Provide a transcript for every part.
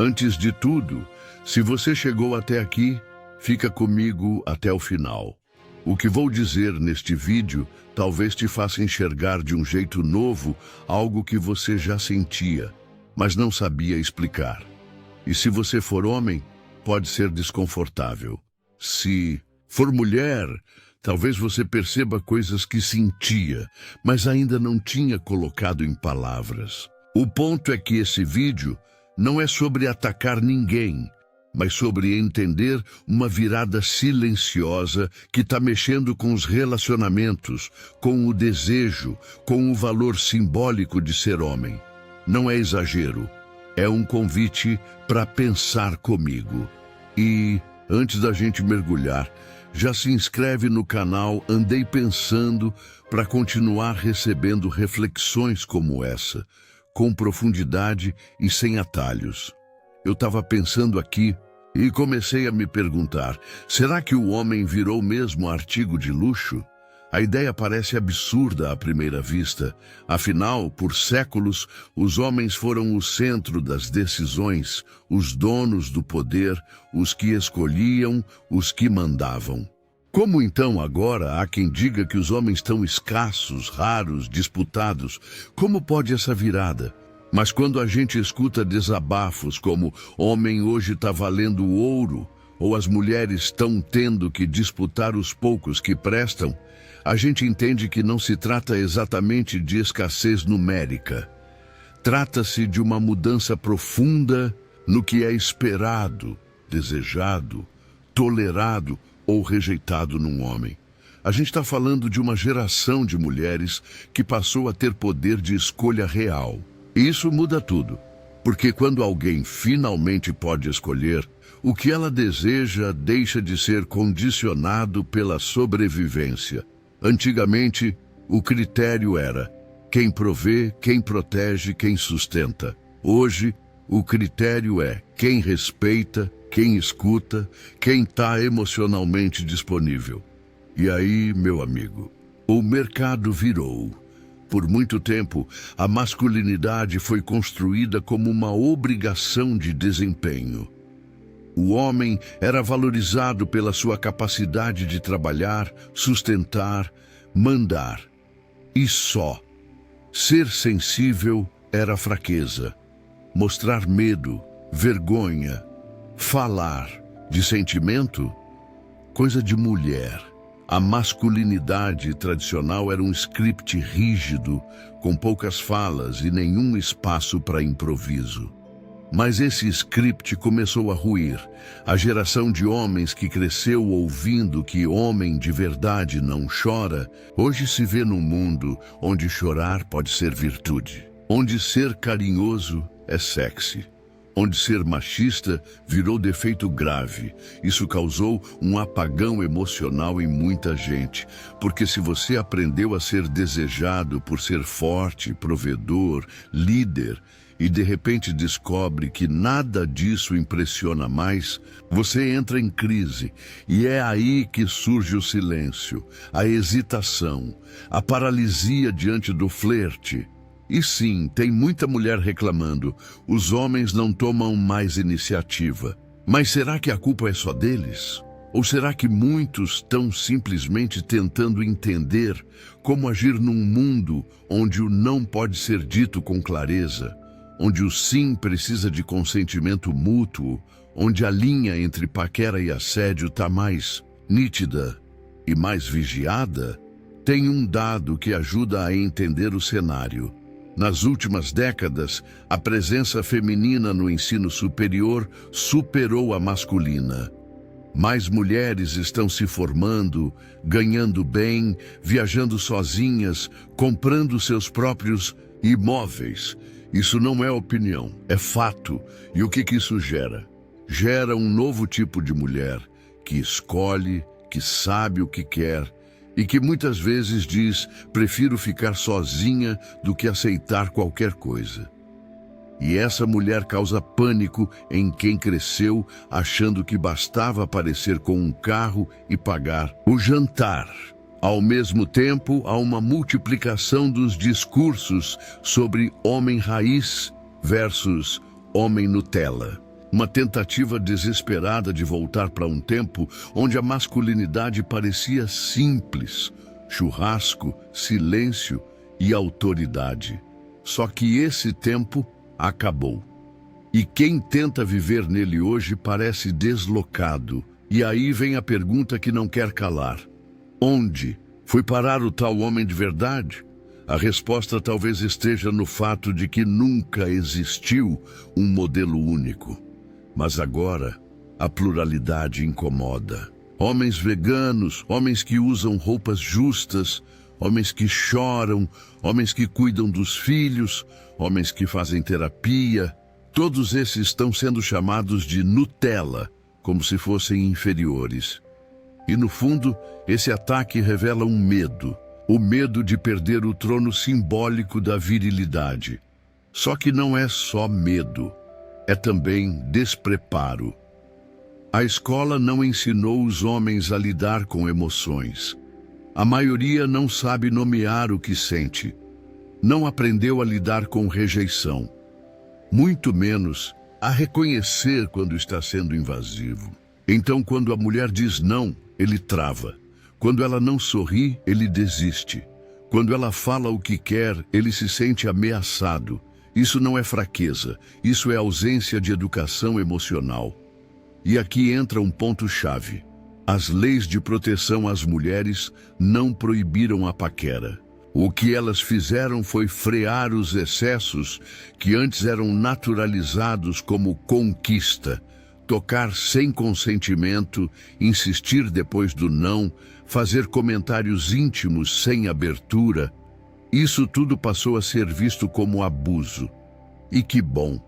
Antes de tudo, se você chegou até aqui, fica comigo até o final. O que vou dizer neste vídeo talvez te faça enxergar de um jeito novo algo que você já sentia, mas não sabia explicar. E se você for homem, pode ser desconfortável. Se for mulher, talvez você perceba coisas que sentia, mas ainda não tinha colocado em palavras. O ponto é que esse vídeo não é sobre atacar ninguém, mas sobre entender uma virada silenciosa que está mexendo com os relacionamentos, com o desejo, com o valor simbólico de ser homem. Não é exagero, é um convite para pensar comigo. E, antes da gente mergulhar, já se inscreve no canal Andei Pensando para continuar recebendo reflexões como essa, com profundidade e sem atalhos. Eu estava pensando aqui e comecei a me perguntar, será que o homem virou mesmo artigo de luxo? A ideia parece absurda à primeira vista. Afinal, por séculos, os homens foram o centro das decisões, os donos do poder, os que escolhiam, os que mandavam. Como então agora há quem diga que os homens estão escassos, raros, disputados? Como pode essa virada? Mas quando a gente escuta desabafos como homem hoje está valendo ouro, ou as mulheres estão tendo que disputar os poucos que prestam, a gente entende que não se trata exatamente de escassez numérica. Trata-se de uma mudança profunda no que é esperado, desejado, tolerado ou rejeitado num homem. A gente está falando de uma geração de mulheres que passou a ter poder de escolha real. E isso muda tudo, porque quando alguém finalmente pode escolher, o que ela deseja deixa de ser condicionado pela sobrevivência. Antigamente, o critério era quem provê, quem protege, quem sustenta. Hoje, o critério é quem respeita, quem escuta, quem está emocionalmente disponível. E aí, meu amigo, o mercado virou. Por muito tempo, a masculinidade foi construída como uma obrigação de desempenho. O homem era valorizado pela sua capacidade de trabalhar, sustentar, mandar. E só. Ser sensível era fraqueza. Mostrar medo, vergonha, falar de sentimento, coisa de mulher. A masculinidade tradicional era um script rígido, com poucas falas e nenhum espaço para improviso. Mas esse script começou a ruir. A geração de homens que cresceu ouvindo que homem de verdade não chora, hoje se vê num mundo onde chorar pode ser virtude, onde ser carinhoso é sexy, onde ser machista virou defeito grave. Isso causou um apagão emocional em muita gente, porque se você aprendeu a ser desejado por ser forte, provedor, líder, e de repente descobre que nada disso impressiona mais, você entra em crise. E é aí que surge o silêncio, a hesitação, a paralisia diante do flerte. E sim, tem muita mulher reclamando, os homens não tomam mais iniciativa. Mas será que a culpa é só deles? Ou será que muitos estão simplesmente tentando entender como agir num mundo onde o não pode ser dito com clareza? Onde o sim precisa de consentimento mútuo, onde a linha entre paquera e assédio está mais nítida e mais vigiada? Tem um dado que ajuda a entender o cenário. Nas últimas décadas, a presença feminina no ensino superior superou a masculina. Mais mulheres estão se formando, ganhando bem, viajando sozinhas, comprando seus próprios imóveis. Isso não é opinião, é fato. E o que isso gera? Gera um novo tipo de mulher que escolhe, que sabe o que quer e que muitas vezes diz: prefiro ficar sozinha do que aceitar qualquer coisa. E essa mulher causa pânico em quem cresceu achando que bastava aparecer com um carro e pagar o jantar. Ao mesmo tempo, há uma multiplicação dos discursos sobre homem raiz versus homem Nutella. Uma tentativa desesperada de voltar para um tempo onde a masculinidade parecia simples: churrasco, silêncio e autoridade. Só que esse tempo acabou. E quem tenta viver nele hoje parece deslocado. E aí vem a pergunta que não quer calar: onde foi parar o tal homem de verdade? A resposta talvez esteja no fato de que nunca existiu um modelo único. Mas agora, a pluralidade incomoda. Homens veganos, homens que usam roupas justas, homens que choram, homens que cuidam dos filhos, homens que fazem terapia. Todos esses estão sendo chamados de Nutella, como se fossem inferiores. E no fundo, esse ataque revela um medo. O medo de perder o trono simbólico da virilidade. Só que não é só medo, é também despreparo. A escola não ensinou os homens a lidar com emoções. A maioria não sabe nomear o que sente. Não aprendeu a lidar com rejeição. Muito menos a reconhecer quando está sendo invasivo. Então, quando a mulher diz não, ele trava. Quando ela não sorri, ele desiste. Quando ela fala o que quer, ele se sente ameaçado. Isso não é fraqueza, isso é ausência de educação emocional. E aqui entra um ponto-chave. As leis de proteção às mulheres não proibiram a paquera. O que elas fizeram foi frear os excessos que antes eram naturalizados como conquista. Tocar sem consentimento, insistir depois do não, fazer comentários íntimos sem abertura. Isso tudo passou a ser visto como abuso. E que bom.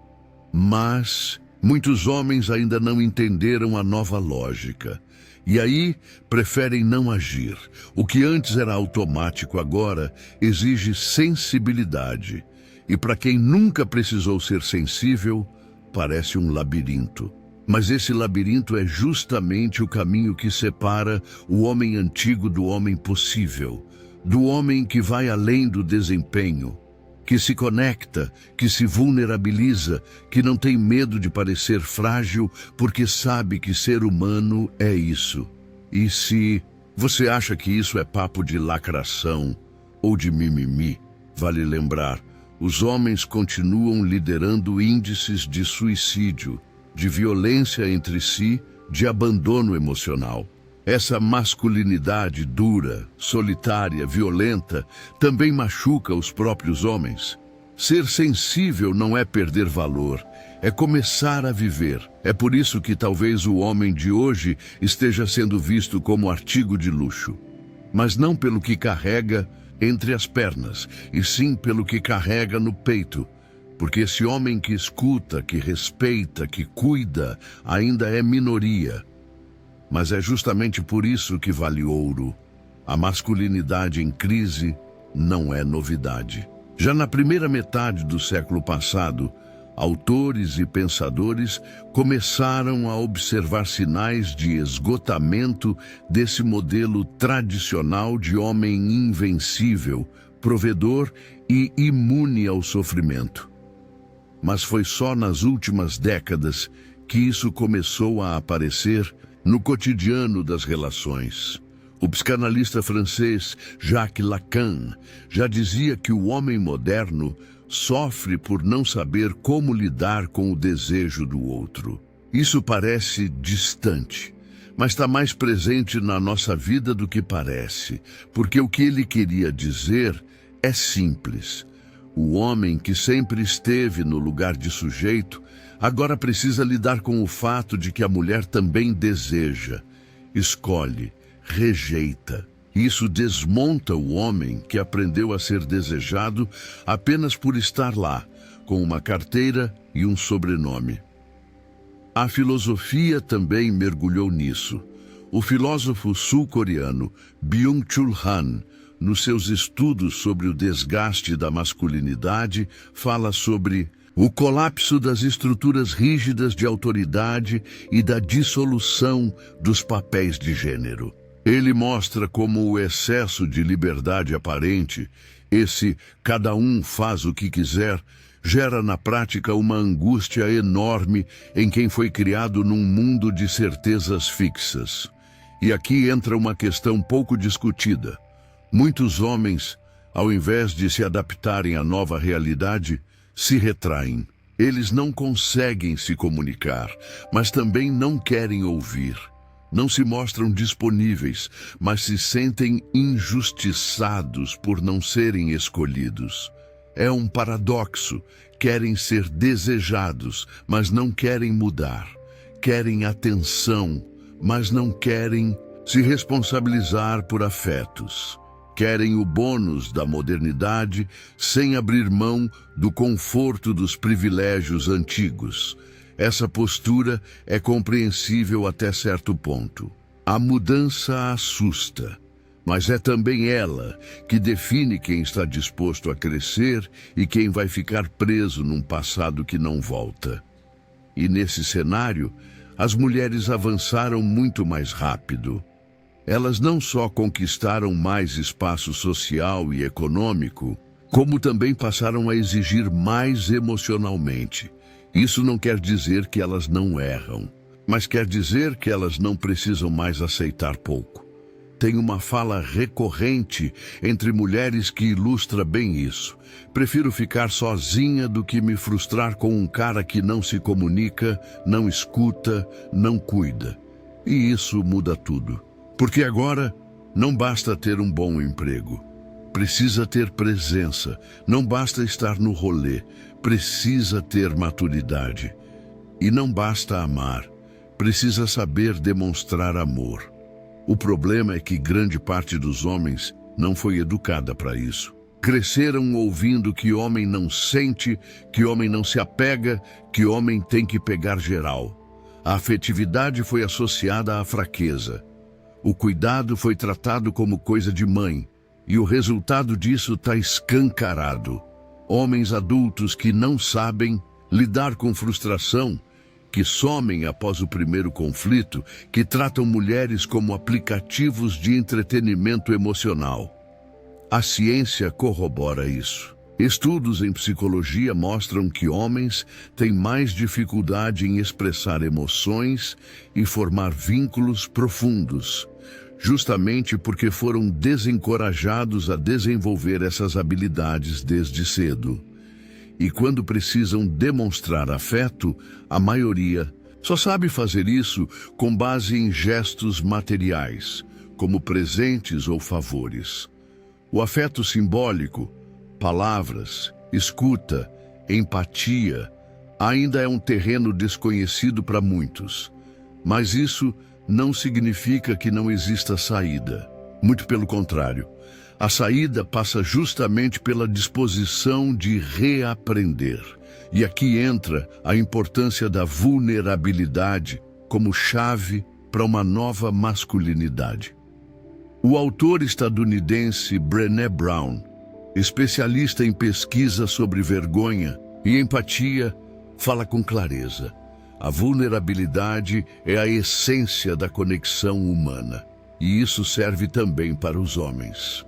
Mas muitos homens ainda não entenderam a nova lógica. E aí preferem não agir. O que antes era automático agora exige sensibilidade. E para quem nunca precisou ser sensível, parece um labirinto. Mas esse labirinto é justamente o caminho que separa o homem antigo do homem possível, do homem que vai além do desempenho, que se conecta, que se vulnerabiliza, que não tem medo de parecer frágil, porque sabe que ser humano é isso. E se você acha que isso é papo de lacração ou de mimimi, vale lembrar, os homens continuam liderando índices de suicídio, de violência entre si, de abandono emocional. Essa masculinidade dura, solitária, violenta, também machuca os próprios homens. Ser sensível não é perder valor, é começar a viver. É por isso que talvez o homem de hoje esteja sendo visto como artigo de luxo. Mas não pelo que carrega entre as pernas, e sim pelo que carrega no peito. Porque esse homem que escuta, que respeita, que cuida, ainda é minoria. Mas é justamente por isso que vale ouro. A masculinidade em crise não é novidade. Já na primeira metade do século passado, autores e pensadores começaram a observar sinais de esgotamento desse modelo tradicional de homem invencível, provedor e imune ao sofrimento. Mas foi só nas últimas décadas que isso começou a aparecer no cotidiano das relações. O psicanalista francês Jacques Lacan já dizia que o homem moderno sofre por não saber como lidar com o desejo do outro. Isso parece distante, mas está mais presente na nossa vida do que parece, porque o que ele queria dizer é simples. O homem que sempre esteve no lugar de sujeito, agora precisa lidar com o fato de que a mulher também deseja, escolhe, rejeita. Isso desmonta o homem que aprendeu a ser desejado apenas por estar lá, com uma carteira e um sobrenome. A filosofia também mergulhou nisso. O filósofo sul-coreano Byung-Chul Han, nos seus estudos sobre o desgaste da masculinidade, fala sobre o colapso das estruturas rígidas de autoridade e da dissolução dos papéis de gênero. Ele mostra como o excesso de liberdade aparente, esse cada um faz o que quiser, gera na prática uma angústia enorme em quem foi criado num mundo de certezas fixas. E aqui entra uma questão pouco discutida. Muitos homens, ao invés de se adaptarem à nova realidade, se retraem. Eles não conseguem se comunicar, mas também não querem ouvir. Não se mostram disponíveis, mas se sentem injustiçados por não serem escolhidos. É um paradoxo. Querem ser desejados, mas não querem mudar. Querem atenção, mas não querem se responsabilizar por afetos. Querem o bônus da modernidade sem abrir mão do conforto dos privilégios antigos. Essa postura é compreensível até certo ponto. A mudança assusta, mas é também ela que define quem está disposto a crescer e quem vai ficar preso num passado que não volta. E nesse cenário, as mulheres avançaram muito mais rápido. Elas não só conquistaram mais espaço social e econômico, como também passaram a exigir mais emocionalmente. Isso não quer dizer que elas não erram, mas quer dizer que elas não precisam mais aceitar pouco. Tem uma fala recorrente entre mulheres que ilustra bem isso. Prefiro ficar sozinha do que me frustrar com um cara que não se comunica, não escuta, não cuida. E isso muda tudo. Porque agora não basta ter um bom emprego. Precisa ter presença. Não basta estar no rolê. Precisa ter maturidade. E não basta amar. Precisa saber demonstrar amor. O problema é que grande parte dos homens não foi educada para isso. Cresceram ouvindo que homem não sente, que homem não se apega, que homem tem que pegar geral. A afetividade foi associada à fraqueza. O cuidado foi tratado como coisa de mãe, e o resultado disso está escancarado. Homens adultos que não sabem lidar com frustração, que somem após o primeiro conflito, que tratam mulheres como aplicativos de entretenimento emocional. A ciência corrobora isso. Estudos em psicologia mostram que homens têm mais dificuldade em expressar emoções e formar vínculos profundos, justamente porque foram desencorajados a desenvolver essas habilidades desde cedo. E quando precisam demonstrar afeto, a maioria só sabe fazer isso com base em gestos materiais, como presentes ou favores. O afeto simbólico, palavras, escuta, empatia, ainda é um terreno desconhecido para muitos. Mas isso não significa que não exista saída. Muito pelo contrário. A saída passa justamente pela disposição de reaprender. E aqui entra a importância da vulnerabilidade como chave para uma nova masculinidade. O autor estadunidense Brené Brown, especialista em pesquisa sobre vergonha e empatia, fala com clareza. A vulnerabilidade é a essência da conexão humana, e isso serve também para os homens.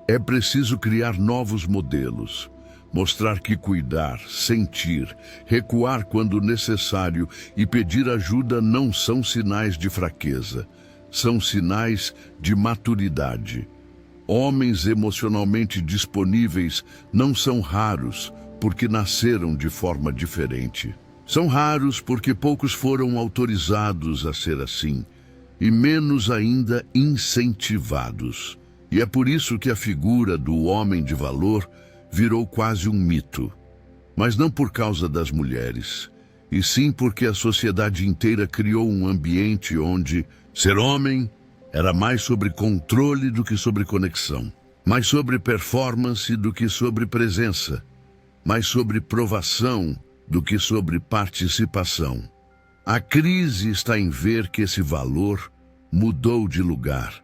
É preciso criar novos modelos, mostrar que cuidar, sentir, recuar quando necessário e pedir ajuda não são sinais de fraqueza, são sinais de maturidade. Homens emocionalmente disponíveis não são raros porque nasceram de forma diferente. São raros porque poucos foram autorizados a ser assim, e menos ainda incentivados. E é por isso que a figura do homem de valor virou quase um mito. Mas não por causa das mulheres, e sim porque a sociedade inteira criou um ambiente onde ser homem era mais sobre controle do que sobre conexão, mais sobre performance do que sobre presença, mais sobre provação do que sobre participação. A crise está em ver que esse valor mudou de lugar.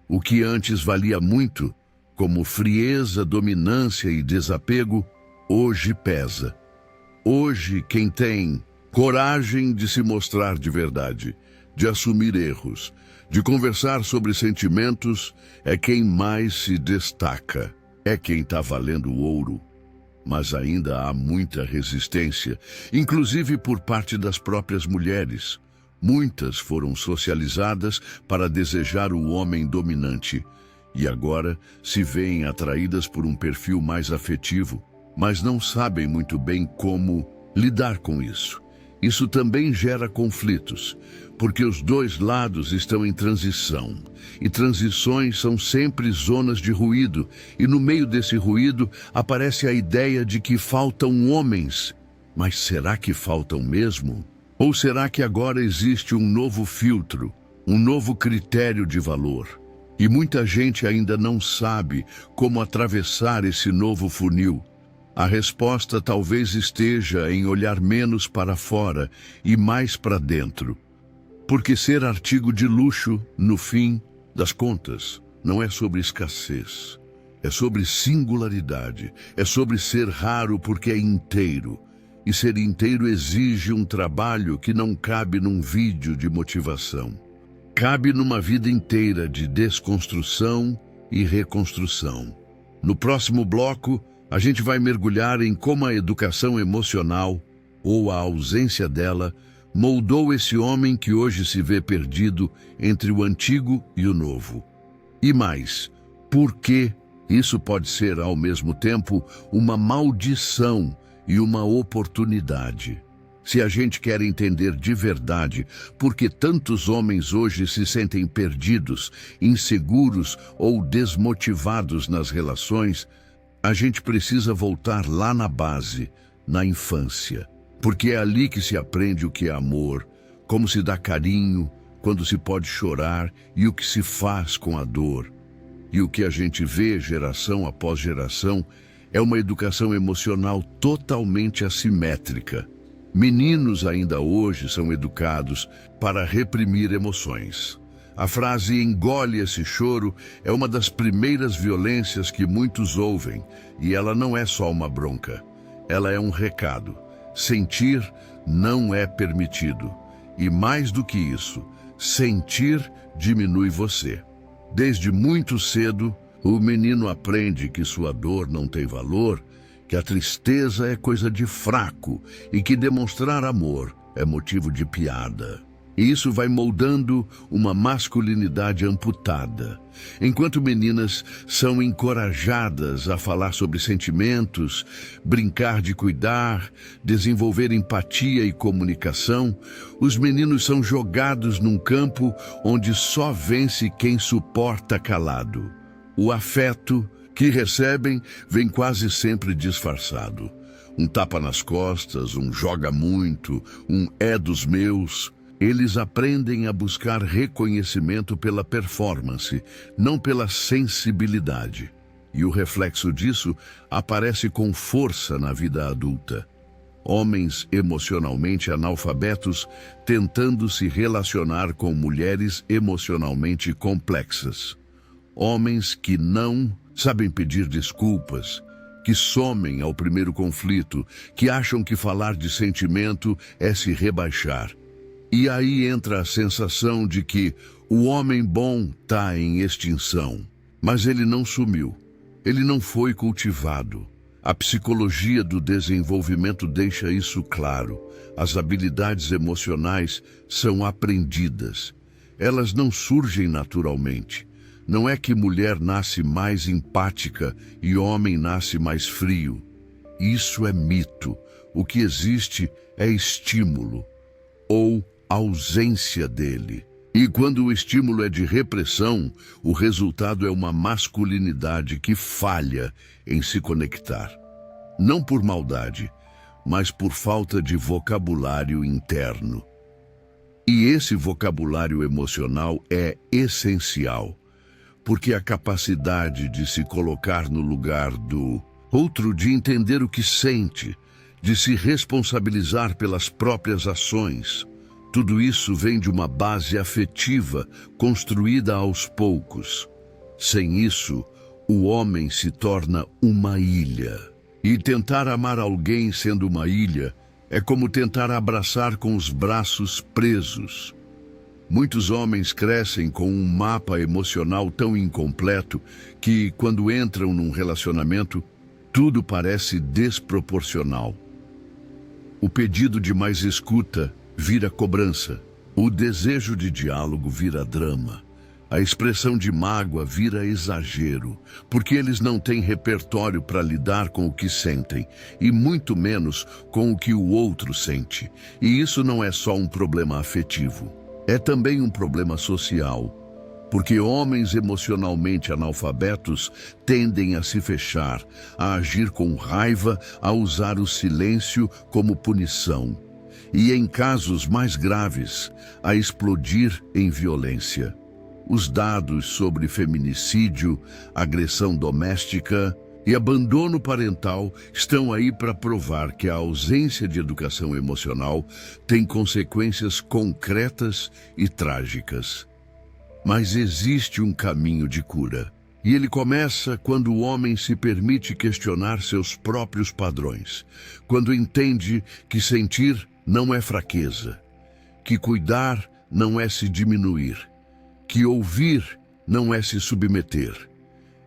O que antes valia muito, como frieza, dominância e desapego, hoje pesa. Hoje, quem tem coragem de se mostrar de verdade, de assumir erros, de conversar sobre sentimentos, é quem mais se destaca, é quem está valendo ouro. mas ainda há muita resistência, inclusive por parte das próprias mulheres. Muitas foram socializadas para desejar o homem dominante e agora se veem atraídas por um perfil mais afetivo, mas não sabem muito bem como lidar com isso. Isso também gera conflitos, porque os dois lados estão em transição, e transições são sempre zonas de ruído, e no meio desse ruído aparece a ideia de que faltam homens. Mas será que faltam mesmo? Ou será que agora existe um novo filtro, um novo critério de valor? E muita gente ainda não sabe como atravessar esse novo funil. A resposta talvez esteja em olhar menos para fora e mais para dentro. Porque ser artigo de luxo, no fim das contas, não é sobre escassez. É sobre singularidade. É sobre ser raro porque é inteiro. E ser inteiro exige um trabalho que não cabe num vídeo de motivação. Cabe numa vida inteira de desconstrução e reconstrução. No próximo bloco, a gente vai mergulhar em como a educação emocional, ou a ausência dela, moldou esse homem que hoje se vê perdido entre o antigo e o novo. E mais, por que isso pode ser ao mesmo tempo uma maldição e uma oportunidade? Se a gente quer entender de verdade por que tantos homens hoje se sentem perdidos, inseguros ou desmotivados nas relações, a gente precisa voltar lá na base, na infância. Porque é ali que se aprende o que é amor, como se dá carinho, quando se pode chorar e o que se faz com a dor. E o que a gente vê geração após geração é uma educação emocional totalmente assimétrica. Meninos ainda hoje são educados para reprimir emoções. A frase "engole esse choro" é uma das primeiras violências que muitos ouvem, e ela não é só uma bronca. Ela é um recado. Sentir não é permitido. E mais do que isso, sentir diminui você. Desde muito cedo, o menino aprende que sua dor não tem valor, que a tristeza é coisa de fraco e que demonstrar amor é motivo de piada. E isso vai moldando uma masculinidade amputada. Enquanto meninas são encorajadas a falar sobre sentimentos, brincar de cuidar, desenvolver empatia e comunicação, os meninos são jogados num campo onde só vence quem suporta calado. O afeto que recebem vem quase sempre disfarçado. Um tapa nas costas, um joga muito, um é dos meus. Eles aprendem a buscar reconhecimento pela performance, não pela sensibilidade. E o reflexo disso aparece com força na vida adulta. Homens emocionalmente analfabetos tentando se relacionar com mulheres emocionalmente complexas. Homens que não sabem pedir desculpas, que somem ao primeiro conflito, que acham que falar de sentimento é se rebaixar. E aí entra a sensação de que o homem bom está em extinção. Mas ele não sumiu. Ele não foi cultivado. A psicologia do desenvolvimento deixa isso claro. As habilidades emocionais são aprendidas. Elas não surgem naturalmente. Não é que mulher nasce mais empática e homem nasce mais frio. Isso é mito. O que existe é estímulo, ou ausência dele. E quando o estímulo é de repressão, o resultado é uma masculinidade que falha em se conectar. Não por maldade, mas por falta de vocabulário interno. E esse vocabulário emocional é essencial, porque a capacidade de se colocar no lugar do outro, de entender o que sente, de se responsabilizar pelas próprias ações, tudo isso vem de uma base afetiva construída aos poucos. Sem isso, o homem se torna uma ilha. E tentar amar alguém sendo uma ilha é como tentar abraçar com os braços presos. Muitos homens crescem com um mapa emocional tão incompleto que, quando entram num relacionamento, Tudo parece desproporcional. O pedido de mais escuta vira cobrança. O desejo de diálogo vira drama. A expressão de mágoa vira exagero, porque eles não têm repertório para lidar com o que sentem, e muito menos com o que o outro sente. E isso não é só um problema afetivo, é também um problema social, porque homens emocionalmente analfabetos tendem a se fechar, a agir com raiva, a usar o silêncio como punição, e em casos mais graves, a explodir em violência. Os dados sobre feminicídio, agressão doméstica e abandono parental estão aí para provar que a ausência de educação emocional tem consequências concretas e trágicas. Mas existe um caminho de cura, e ele começa quando o homem se permite questionar seus próprios padrões, quando entende que sentir não é fraqueza, que cuidar não é se diminuir, que ouvir não é se submeter.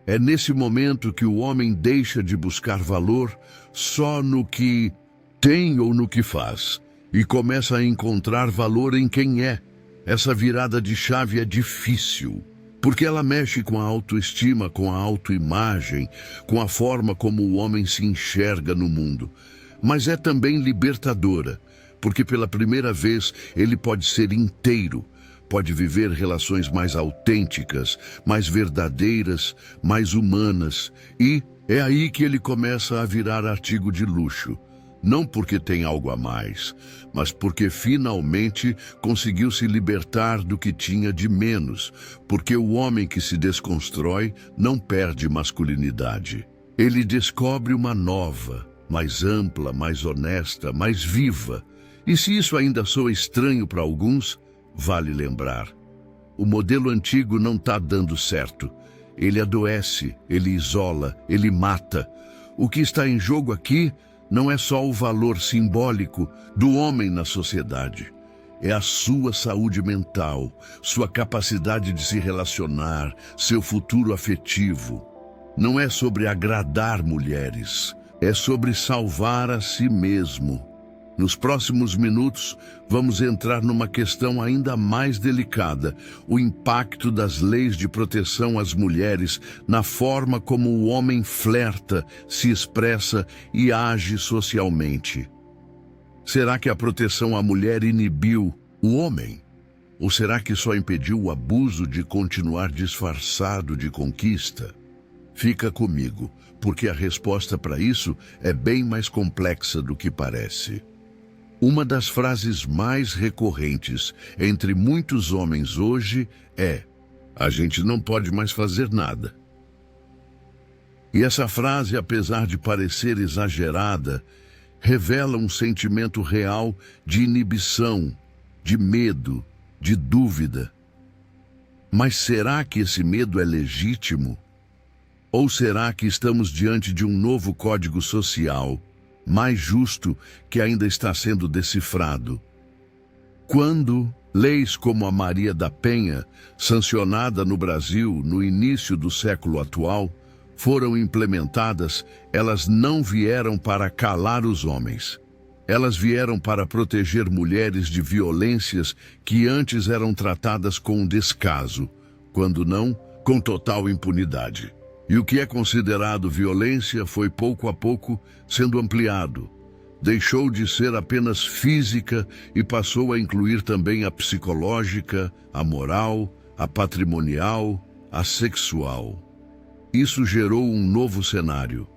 É nesse momento que o homem deixa de buscar valor só no que tem ou no que faz e começa a encontrar valor em quem é. Essa virada de chave é difícil, porque ela mexe com a autoestima, com a autoimagem, com a forma como o homem se enxerga no mundo. Mas é também libertadora, porque pela primeira vez ele pode ser inteiro, pode viver relações mais autênticas, mais verdadeiras, mais humanas. E é aí que ele começa a virar artigo de luxo. Não porque tem algo a mais, mas porque finalmente conseguiu se libertar do que tinha de menos. Porque o homem que se desconstrói não perde masculinidade. Ele descobre uma nova, mais ampla, mais honesta, mais viva. E se isso ainda soa estranho para alguns, vale lembrar, o modelo antigo não está dando certo. Ele adoece, ele isola, ele mata. O que está em jogo aqui não é só o valor simbólico do homem na sociedade. É a sua saúde mental, sua capacidade de se relacionar, seu futuro afetivo. Não é sobre agradar mulheres, é sobre salvar a si mesmo. Nos próximos minutos, vamos entrar numa questão ainda mais delicada: o impacto das leis de proteção às mulheres na forma como o homem flerta, se expressa e age socialmente. Será que a proteção à mulher inibiu o homem? Ou será que só impediu o abuso de continuar disfarçado de conquista? Fica comigo, porque a resposta para isso é bem mais complexa do que parece. Uma das frases mais recorrentes entre muitos homens hoje é: a gente não pode mais fazer nada. E essa frase, apesar de parecer exagerada, revela um sentimento real de inibição, de medo, de dúvida. Mas será que esse medo é legítimo? Ou será que estamos diante de um novo código social, mais justo, que ainda está sendo decifrado? Quando leis como a Maria da Penha, sancionada no Brasil no início do século atual, foram implementadas, elas não vieram para calar os homens. Elas vieram para proteger mulheres de violências que antes eram tratadas com descaso, quando não, com total impunidade. E o que é considerado violência foi pouco a pouco sendo ampliado. Deixou de ser apenas física e passou a incluir também a psicológica, a moral, a patrimonial, a sexual. Isso gerou um novo cenário.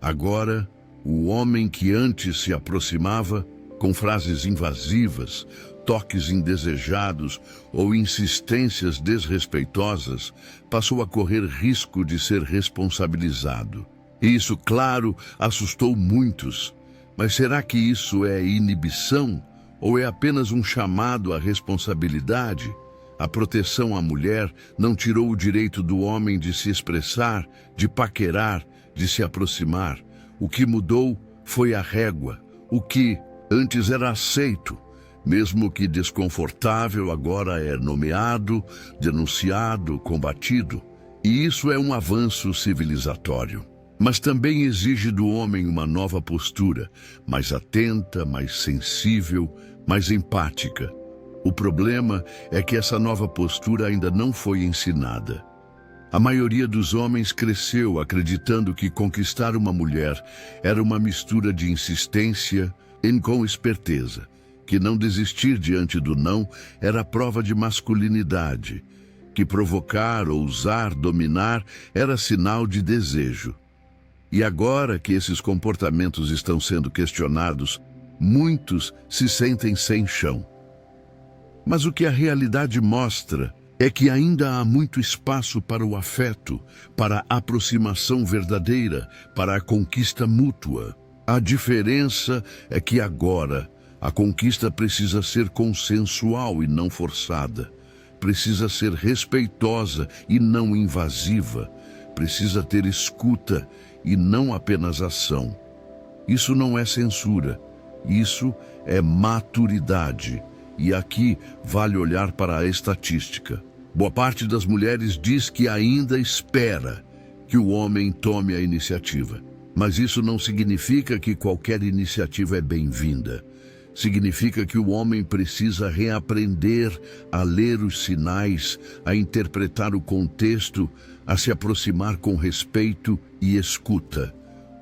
Agora, o homem que antes se aproximava com frases invasivas, toques indesejados ou insistências desrespeitosas, passou a correr risco de ser responsabilizado. E isso, claro, assustou muitos. Mas será que isso é inibição ou é apenas um chamado à responsabilidade? A proteção à mulher não tirou o direito do homem de se expressar, de paquerar, de se aproximar. O que mudou foi a régua. O que antes era aceito, mesmo que desconfortável, agora é nomeado, denunciado, combatido. E isso é um avanço civilizatório. Mas também exige do homem uma nova postura, mais atenta, mais sensível, mais empática. O problema é que essa nova postura ainda não foi ensinada. A maioria dos homens cresceu acreditando que conquistar uma mulher era uma mistura de insistência com esperteza, que não desistir diante do não era prova de masculinidade, que provocar, ousar, dominar era sinal de desejo. E agora que esses comportamentos estão sendo questionados, muitos se sentem sem chão. Mas o que a realidade mostra é que ainda há muito espaço para o afeto, para a aproximação verdadeira, para a conquista mútua. A diferença é que agora a conquista precisa ser consensual e não forçada. Precisa ser respeitosa e não invasiva. Precisa ter escuta e não apenas ação. Isso não é censura, isso é maturidade. E aqui vale olhar para a estatística. Boa parte das mulheres diz que ainda espera que o homem tome a iniciativa. Mas isso não significa que qualquer iniciativa é bem-vinda. Significa que o homem precisa reaprender a ler os sinais, a interpretar o contexto, a se aproximar com respeito e escuta.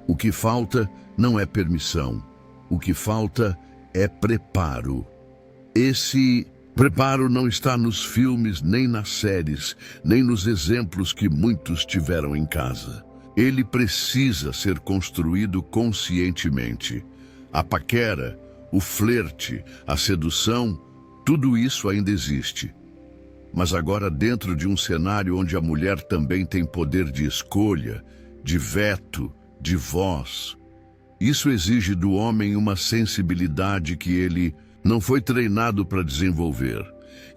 O que falta não é permissão. O que falta é preparo. Esse preparo não está nos filmes, nem nas séries, nem nos exemplos que muitos tiveram em casa. Ele precisa ser construído conscientemente. A paquera, o flerte, a sedução, tudo isso ainda existe. Mas agora dentro de um cenário onde a mulher também tem poder de escolha, de veto, de voz. Isso exige do homem uma sensibilidade que ele não foi treinado para desenvolver.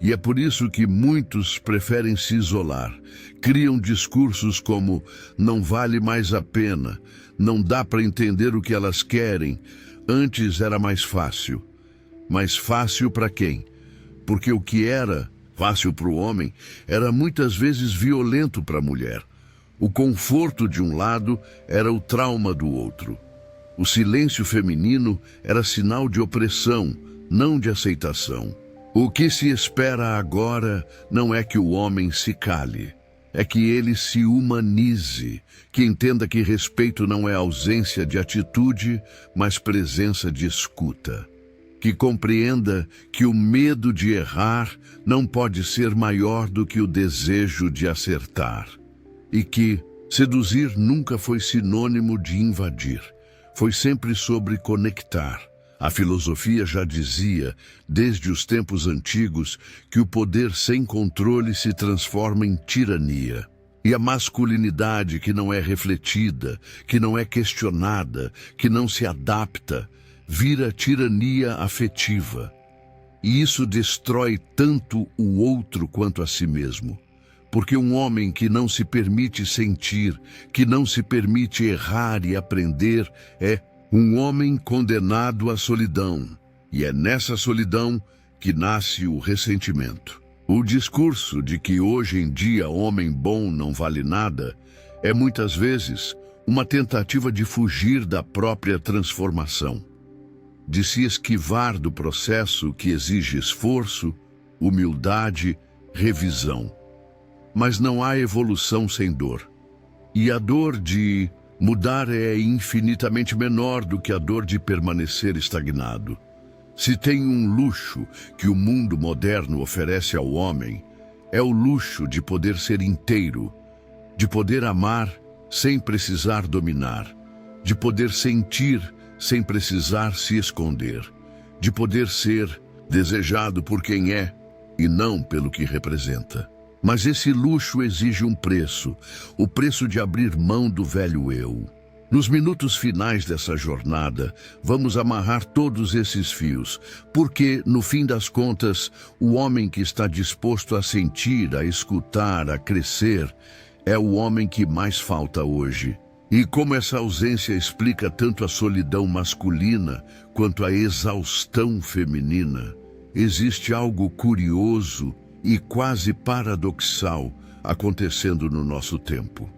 E é por isso que muitos preferem se isolar. Criam discursos como não vale mais a pena, não dá para entender o que elas querem. Antes era mais fácil. Mais fácil para quem? Porque o que era fácil para o homem era muitas vezes violento para a mulher. O conforto de um lado era o trauma do outro. O silêncio feminino era sinal de opressão, não de aceitação. O que se espera agora não é que o homem se cale, é que ele se humanize, que entenda que respeito não é ausência de atitude, mas presença de escuta. Que compreenda que o medo de errar não pode ser maior do que o desejo de acertar. E que seduzir nunca foi sinônimo de invadir, foi sempre sobre conectar. A filosofia já dizia, desde os tempos antigos, que o poder sem controle se transforma em tirania. E a masculinidade que não é refletida, que não é questionada, que não se adapta, vira tirania afetiva. E isso destrói tanto o outro quanto a si mesmo. Porque um homem que não se permite sentir, que não se permite errar e aprender, é um homem condenado à solidão, e é nessa solidão que nasce o ressentimento. O discurso de que hoje em dia homem bom não vale nada é muitas vezes uma tentativa de fugir da própria transformação, de se esquivar do processo que exige esforço, humildade, revisão. Mas não há evolução sem dor. E a dor de mudar é infinitamente menor do que a dor de permanecer estagnado. Se tem um luxo que o mundo moderno oferece ao homem, é o luxo de poder ser inteiro, de poder amar sem precisar dominar, de poder sentir sem precisar se esconder, de poder ser desejado por quem é e não pelo que representa. Mas esse luxo exige um preço, o preço de abrir mão do velho eu. Nos minutos finais dessa jornada, vamos amarrar todos esses fios, porque, no fim das contas, o homem que está disposto a sentir, a escutar, a crescer, é o homem que mais falta hoje. E como essa ausência explica tanto a solidão masculina quanto a exaustão feminina, existe algo curioso e quase paradoxal acontecendo no nosso tempo.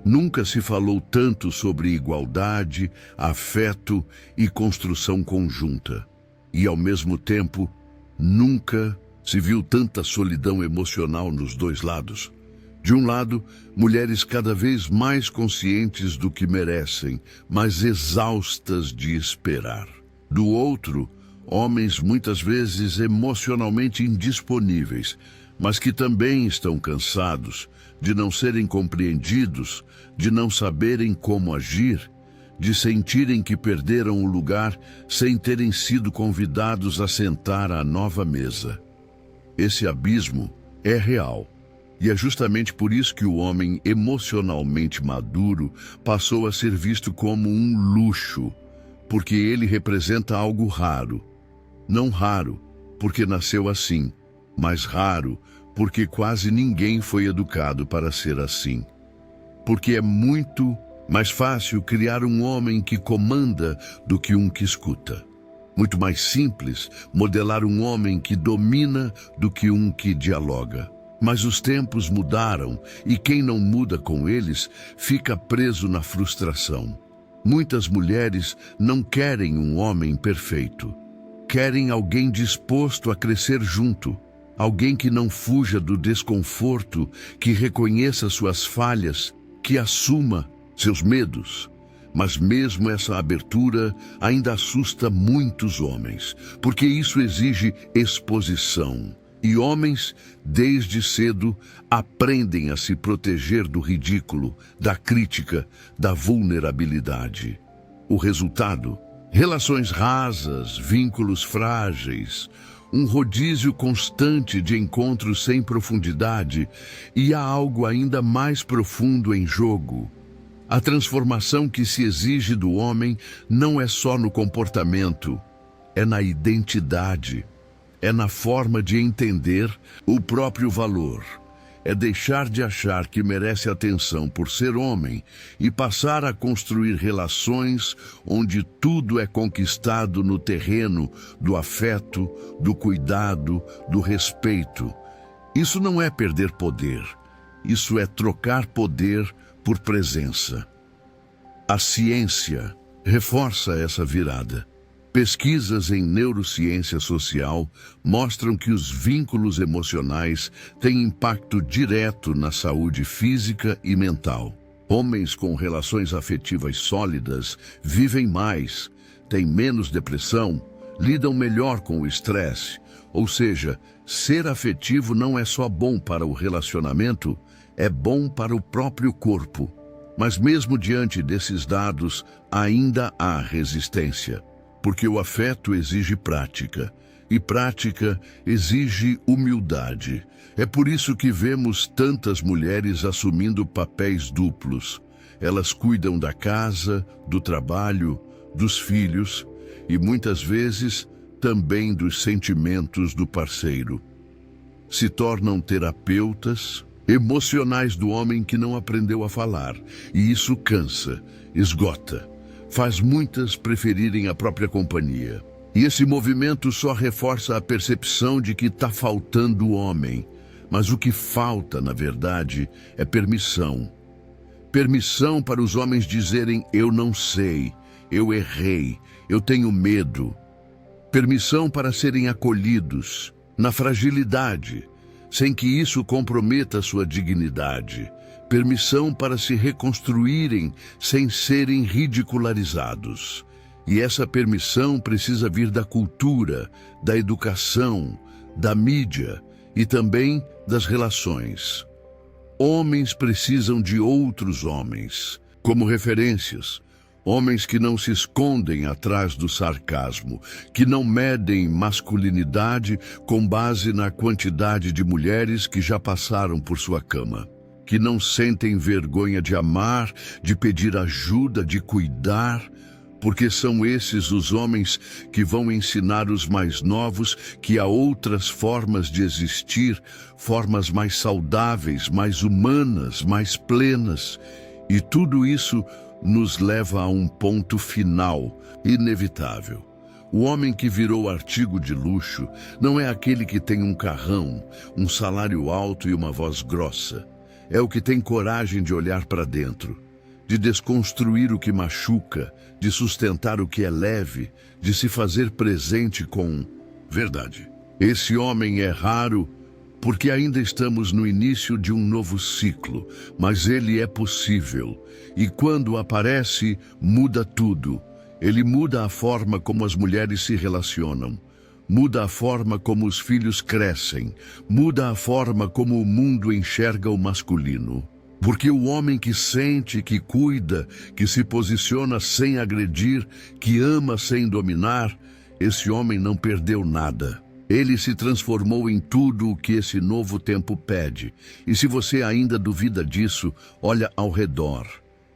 Nunca se falou tanto sobre igualdade, afeto e construção conjunta. E, ao mesmo tempo, nunca se viu tanta solidão emocional nos dois lados. De um lado, mulheres cada vez mais conscientes do que merecem, mas exaustas de esperar. Do outro, homens muitas vezes emocionalmente indisponíveis, mas que também estão cansados de não serem compreendidos, de não saberem como agir, de sentirem que perderam o lugar sem terem sido convidados a sentar à nova mesa. Esse abismo é real. E é justamente por isso que o homem emocionalmente maduro passou a ser visto como um luxo, porque ele representa algo raro. Não raro, porque nasceu assim, mas raro, porque quase ninguém foi educado para ser assim. Porque é muito mais fácil criar um homem que comanda do que um que escuta. Muito mais simples modelar um homem que domina do que um que dialoga. Mas os tempos mudaram e quem não muda com eles fica preso na frustração. Muitas mulheres não querem um homem perfeito. Querem alguém disposto a crescer junto. Alguém que não fuja do desconforto, que reconheça suas falhas, que assuma seus medos. Mas mesmo essa abertura ainda assusta muitos homens, porque isso exige exposição. E homens, desde cedo, aprendem a se proteger do ridículo, da crítica, da vulnerabilidade. O resultado? Relações rasas, vínculos frágeis, um rodízio constante de encontros sem profundidade, e há algo ainda mais profundo em jogo. A transformação que se exige do homem não é só no comportamento, é na identidade. É na forma de entender o próprio valor. É deixar de achar que merece atenção por ser homem e passar a construir relações onde tudo é conquistado no terreno do afeto, do cuidado, do respeito. Isso não é perder poder. Isso é trocar poder por presença. A ciência reforça essa virada. Pesquisas em neurociência social mostram que os vínculos emocionais têm impacto direto na saúde física e mental. Homens com relações afetivas sólidas vivem mais, têm menos depressão, lidam melhor com o estresse. Ou seja, ser afetivo não é só bom para o relacionamento, é bom para o próprio corpo. Mas mesmo diante desses dados, ainda há resistência. Porque o afeto exige prática, e prática exige humildade. É por isso que vemos tantas mulheres assumindo papéis duplos. Elas cuidam da casa, do trabalho, dos filhos e muitas vezes também dos sentimentos do parceiro. Se tornam terapeutas emocionais do homem que não aprendeu a falar, e isso cansa, esgota. Faz muitas preferirem a própria companhia. E esse movimento só reforça a percepção de que está faltando homem. Mas o que falta, na verdade, é permissão. Permissão para os homens dizerem: eu não sei, eu errei, eu tenho medo. Permissão para serem acolhidos na fragilidade, sem que isso comprometa sua dignidade. Permissão para se reconstruírem sem serem ridicularizados. E essa permissão precisa vir da cultura, da educação, da mídia e também das relações. Homens precisam de outros homens, como referências. Homens que não se escondem atrás do sarcasmo, que não medem masculinidade com base na quantidade de mulheres que já passaram por sua cama. Que não sentem vergonha de amar, de pedir ajuda, de cuidar, porque são esses os homens que vão ensinar os mais novos que há outras formas de existir, formas mais saudáveis, mais humanas, mais plenas. E tudo isso nos leva a um ponto final, inevitável. O homem que virou artigo de luxo não é aquele que tem um carrão, um salário alto e uma voz grossa. é o que tem coragem de olhar para dentro, de desconstruir o que machuca, de sustentar o que é leve, de se fazer presente com verdade. Esse homem é raro porque ainda estamos no início de um novo ciclo, mas ele é possível. E quando aparece, muda tudo. Ele muda a forma como as mulheres se relacionam, muda a forma como os filhos crescem, muda a forma como o mundo enxerga o masculino. Porque o homem que sente, que cuida, que se posiciona sem agredir, que ama sem dominar, esse homem não perdeu nada. Ele se transformou em tudo o que esse novo tempo pede. E se você ainda duvida disso, olha ao redor.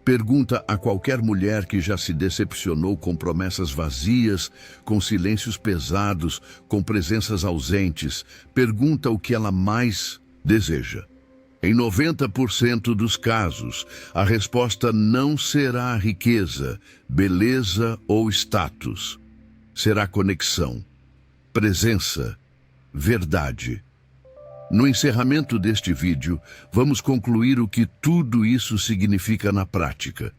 Pergunta a qualquer mulher que já se decepcionou com promessas vazias, com silêncios pesados, com presenças ausentes. Pergunta o que ela mais deseja. Em 90% dos casos, a resposta não será riqueza, beleza ou status. Será conexão, presença, verdade. No encerramento deste vídeo, vamos concluir o que tudo isso significa na prática.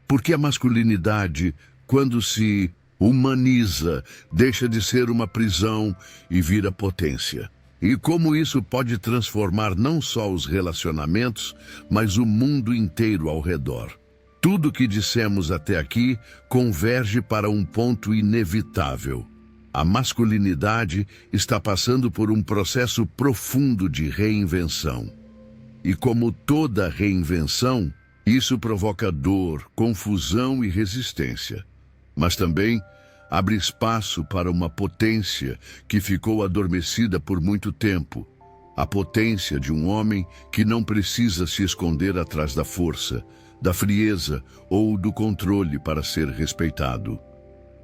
Porque a masculinidade, quando se humaniza, deixa de ser uma prisão e vira potência. E como isso pode transformar não só os relacionamentos, mas o mundo inteiro ao redor. Tudo o que dissemos até aqui converge para um ponto inevitável. A masculinidade está passando por um processo profundo de reinvenção. E como toda reinvenção, isso provoca dor, confusão e resistência. Mas também abre espaço para uma potência que ficou adormecida por muito tempo. A potência de um homem que não precisa se esconder atrás da força, da frieza ou do controle para ser respeitado.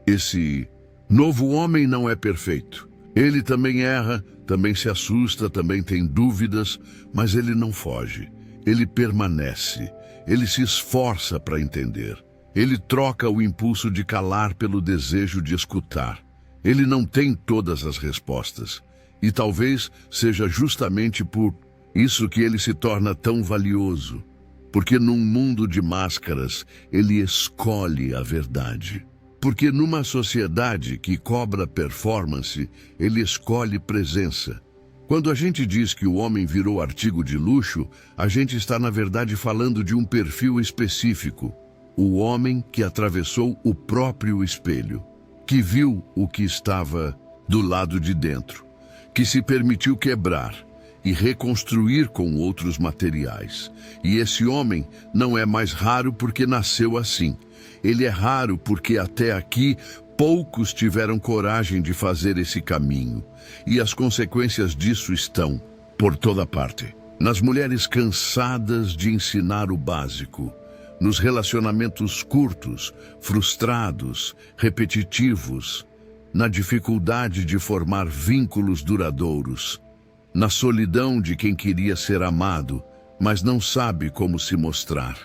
Esse novo homem não é perfeito. Ele também erra, também se assusta, também tem dúvidas, mas ele não foge. Ele permanece. Ele se esforça para entender. Ele troca o impulso de calar pelo desejo de escutar. Ele não tem todas as respostas. E talvez seja justamente por isso que ele se torna tão valioso. Porque num mundo de máscaras, ele escolhe a verdade. Porque numa sociedade que cobra performance, ele escolhe presença. Quando a gente diz que o homem virou artigo de luxo, a gente está na verdade falando de um perfil específico. O homem que atravessou o próprio espelho, que viu o que estava do lado de dentro, que se permitiu quebrar e reconstruir com outros materiais. E esse homem não é mais raro porque nasceu assim. Ele é raro porque até aqui poucos tiveram coragem de fazer esse caminho. E as consequências disso estão por toda parte. Nas mulheres cansadas de ensinar o básico, nos relacionamentos curtos, frustrados, repetitivos, na dificuldade de formar vínculos duradouros, na solidão de quem queria ser amado, mas não sabe como se mostrar.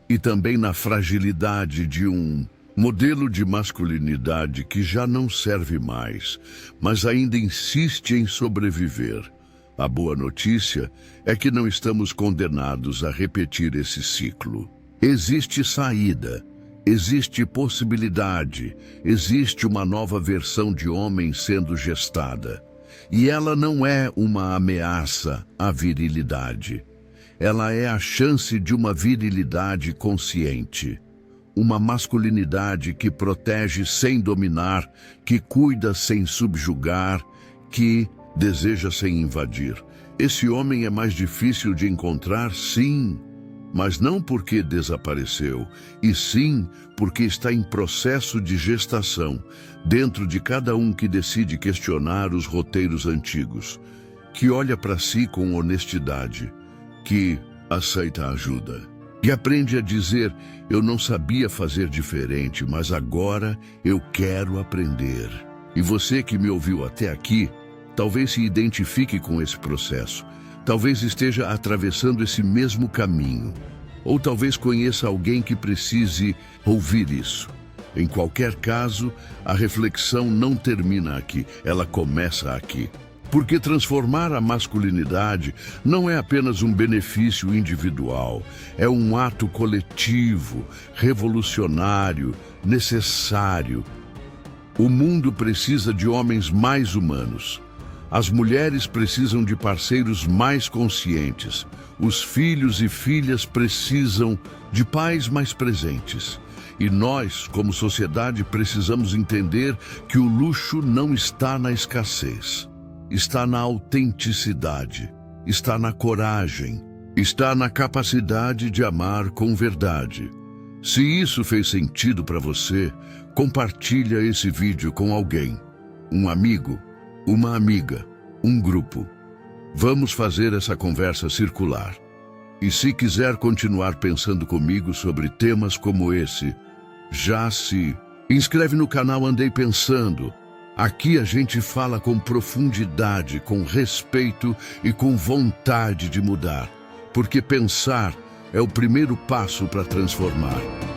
E também na fragilidade de um modelo de masculinidade que já não serve mais, mas ainda insiste em sobreviver. A boa notícia é que não estamos condenados a repetir esse ciclo. Existe saída, existe possibilidade, existe uma nova versão de homem sendo gestada. E ela não é uma ameaça à virilidade. Ela é a chance de uma virilidade consciente. Uma masculinidade que protege sem dominar, que cuida sem subjugar, que deseja sem invadir. Esse homem é mais difícil de encontrar, sim, mas não porque desapareceu, e sim porque está em processo de gestação, dentro de cada um que decide questionar os roteiros antigos, que olha para si com honestidade, que aceita ajuda, que aprende a dizer: eu não sabia fazer diferente, mas agora eu quero aprender. E você que me ouviu até aqui, talvez se identifique com esse processo, talvez esteja atravessando esse mesmo caminho, ou talvez conheça alguém que precise ouvir isso. Em qualquer caso, a reflexão não termina aqui, ela começa aqui. Porque transformar a masculinidade não é apenas um benefício individual, é um ato coletivo, revolucionário, necessário. O mundo precisa de homens mais humanos. As mulheres precisam de parceiros mais conscientes. Os filhos e filhas precisam de pais mais presentes. E nós, como sociedade, precisamos entender que o luxo não está na escassez. Está na autenticidade, está na coragem, está na capacidade de amar com verdade. Se isso fez sentido para você, compartilha esse vídeo com alguém, um amigo, uma amiga, um grupo. Vamos fazer essa conversa circular. E se quiser continuar pensando comigo sobre temas como esse, já se inscreve no canal Andei Pensando. Aqui a gente fala com profundidade, com respeito e com vontade de mudar. Porque pensar é o primeiro passo para transformar.